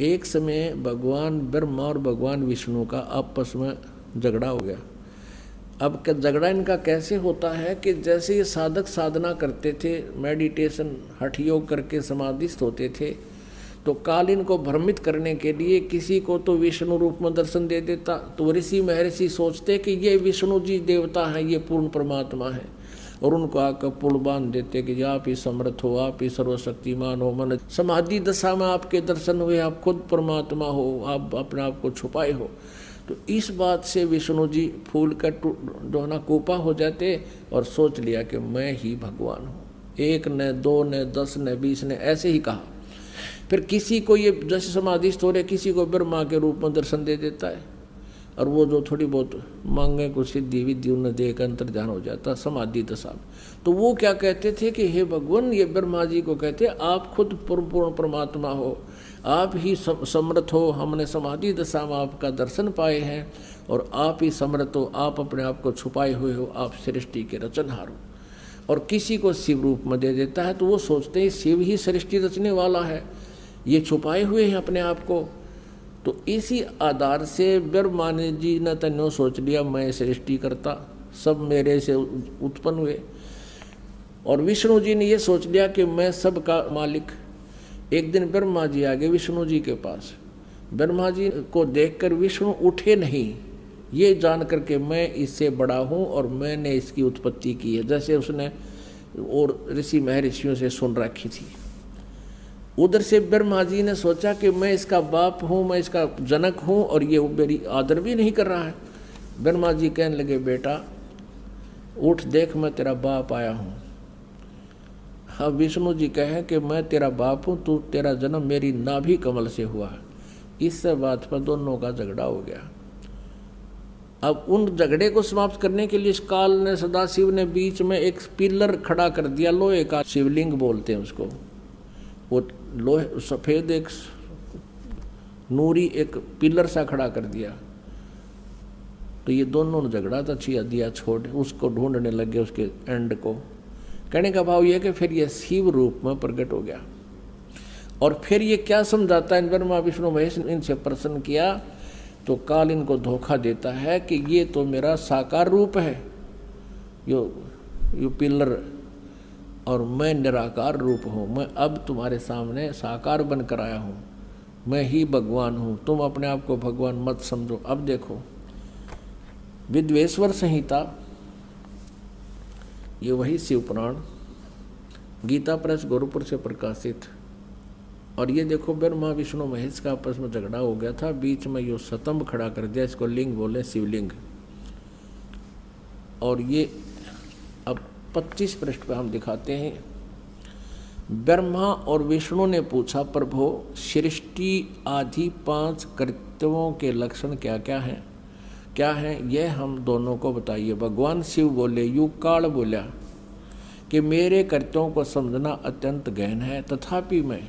एक समय भगवान ब्रह्मा और भगवान विष्णु का आपस में झगड़ा हो गया। अब झगड़ा इनका कैसे होता है कि जैसे ये साधक साधना करते थे, मेडिटेशन हठ योग करके समाधिस्थ होते थे, तो काल इनको भ्रमित करने के लिए किसी को तो विष्णु रूप में दर्शन दे देता, तो ऋषि महर्षि सोचते कि ये विष्णु जी देवता है, ये पूर्ण परमात्मा है, और उनको आकर पुल बांध देते कि आप ही समर्थ हो, आप ही सर्वशक्तिमान हो, मन समाधि दशा में आपके दर्शन हुए, आप खुद परमात्मा हो, आप अपने आप को छुपाए हो। तो इस बात से विष्णु जी फूल का डोना कोपा हो जाते और सोच लिया कि मैं ही भगवान हूँ। एक ने, दो ने, 10 ने, 20 ने ऐसे ही कहा। फिर किसी को ये जैसे समाधिस्थ हो रहे, किसी को ब्रह्मा के रूप में दर्शन दे देता है, और वो जो थोड़ी बहुत मांगे कुछ सिद्धि विद्धि उन्हें देकर अंतर्ध्यान हो जाता समाधि दशा में। तो वो क्या कहते थे कि हे भगवान, ये ब्रह्मा जी को कहते आप खुद पूर्ण परमात्मा हो, आप ही समर्थ हो, हमने समाधि दशा में आपका दर्शन पाए हैं, और आप ही समर्थ हो, आप अपने आप को छुपाए हुए हो, आप सृष्टि के रचनहार हो। और किसी को शिव रूप में दे देता है तो वो सोचते हैं शिव ही सृष्टि रचने वाला है, ये छुपाए हुए हैं अपने आप को। तो इसी आधार से ब्रह्मा जी ने तन्नो सोच लिया मैं सृष्टि करता, सब मेरे से उत्पन्न हुए। और विष्णु जी ने ये सोच लिया कि मैं सब का मालिक। एक दिन ब्रह्मा जी आ गए विष्णु जी के पास। ब्रह्मा जी को देखकर विष्णु उठे नहीं, ये जान करके मैं इससे बड़ा हूँ और मैंने इसकी उत्पत्ति की है, जैसे उसने और ऋषि महर्षियों से सुन रखी थी। उधर से ब्रह्मा जी ने सोचा कि मैं इसका बाप हूँ, मैं इसका जनक हूँ, और ये मेरी आदर भी नहीं कर रहा है। ब्रह्मा जी कहने लगे बेटा उठ देख, मैं तेरा बाप आया हूँ। अब विष्णु जी कहे कि मैं तेरा बाप हूँ, तू तेरा जन्म मेरी नाभि कमल से हुआ है। इस बात पर दोनों का झगड़ा हो गया। अब उन झगड़े को समाप्त करने के लिए इस काल ने, सदाशिव ने बीच में एक पिलर खड़ा कर दिया, लोहे का, शिवलिंग बोलते हैं उसको। वो लोहे सफ़ेद एक नूरी एक पिलर सा खड़ा कर दिया। तो ये दोनों ने झगड़ा था, छिया दिया छोड़, उसको ढूंढने लगे उसके एंड को। कहने का भाव यह कि फिर ये शिव रूप में प्रकट हो गया। और फिर ये क्या समझाता है, ब्रह्मा विष्णु महेश इनसे प्रसन्न किया, तो काल इनको धोखा देता है कि ये तो मेरा साकार रूप है, यो पिलर, और मैं निराकार रूप हूँ। मैं अब तुम्हारे सामने साकार बनकर आया हूँ, मैं ही भगवान हूँ, तुम अपने आप को भगवान मत समझो। अब देखो विद्वेश्वर संहिता, ये वही शिव पुराण, गीता प्रेस गोरखपुर से प्रकाशित। और ये देखो ब्रह्मा विष्णु महेश का आपस में झगड़ा हो गया था, बीच में यो स्तंभ खड़ा कर दिया, इसको लिंग बोले, शिवलिंग। और ये अब 25 पृष्ठ पे हम दिखाते हैं। ब्रह्मा और विष्णु ने पूछा प्रभो सृष्टि आदि 5 कर्तव्यों के लक्षण क्या क्या हैं, क्या हैं, यह हम दोनों को बताइए। भगवान शिव बोले, युगकाल बोला कि मेरे कर्तव्यों को समझना अत्यंत गहन है, तथापि मैं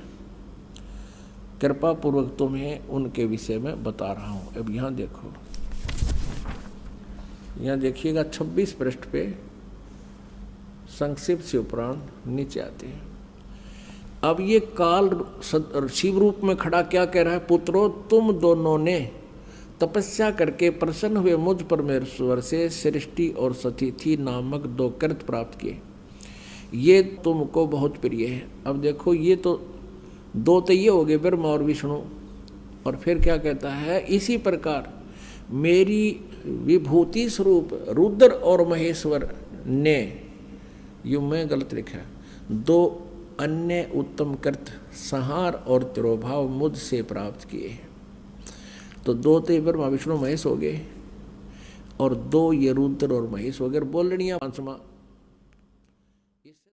कृपा पूर्वक तुम्हें उनके विषय में बता रहा हूँ। अब यहाँ देखो, यहाँ देखिएगा 26 पृष्ठ पे संक्षिप्त शिव पुराण नीचे आते हैं। अब ये काल शिव रूप में खड़ा क्या कह रहा है, पुत्रो तुम दोनों ने तपस्या करके प्रसन्न हुए मुझ परमेश्वर से सृष्टि और सतिथि नामक 2 कृत प्राप्त किए, ये तुमको बहुत प्रिय है। अब देखो ये तो 2 तो ये हो गए ब्रह्मा और विष्णु। और फिर क्या कहता है, इसी प्रकार मेरी विभूति स्वरूप रुद्र और महेश्वर ने, यू में गलत लिखा है, 2 अन्य उत्तम कृत संहार और तिरोभाव मुझसे प्राप्त किए हैं। तो 2 तो ब्रह्मा विष्णु महेश हो गए, और 2 ये रुद्र और महेश हो गए। बोलनिया 5वां